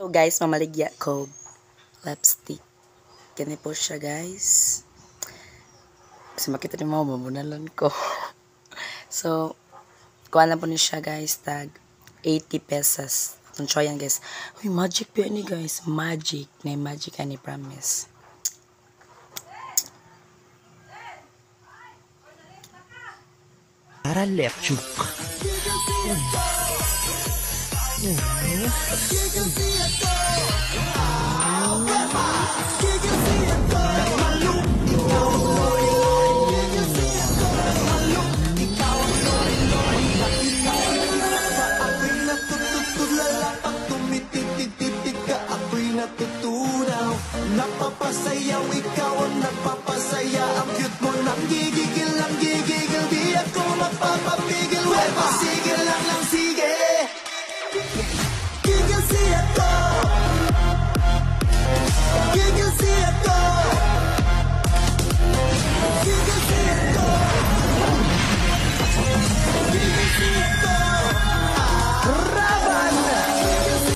So guys, mamaligya ko lipstick. Gani po siya guys. Kasi makita niyo mga mabunalan ko. So, kuha lang po niyo siya guys. Tag 80 pesos. Itong choy yan guys. Uy, magic po yan guys. Magic. Na magic ani promise. Para lepchuk. Napapasayaw, ikaw ang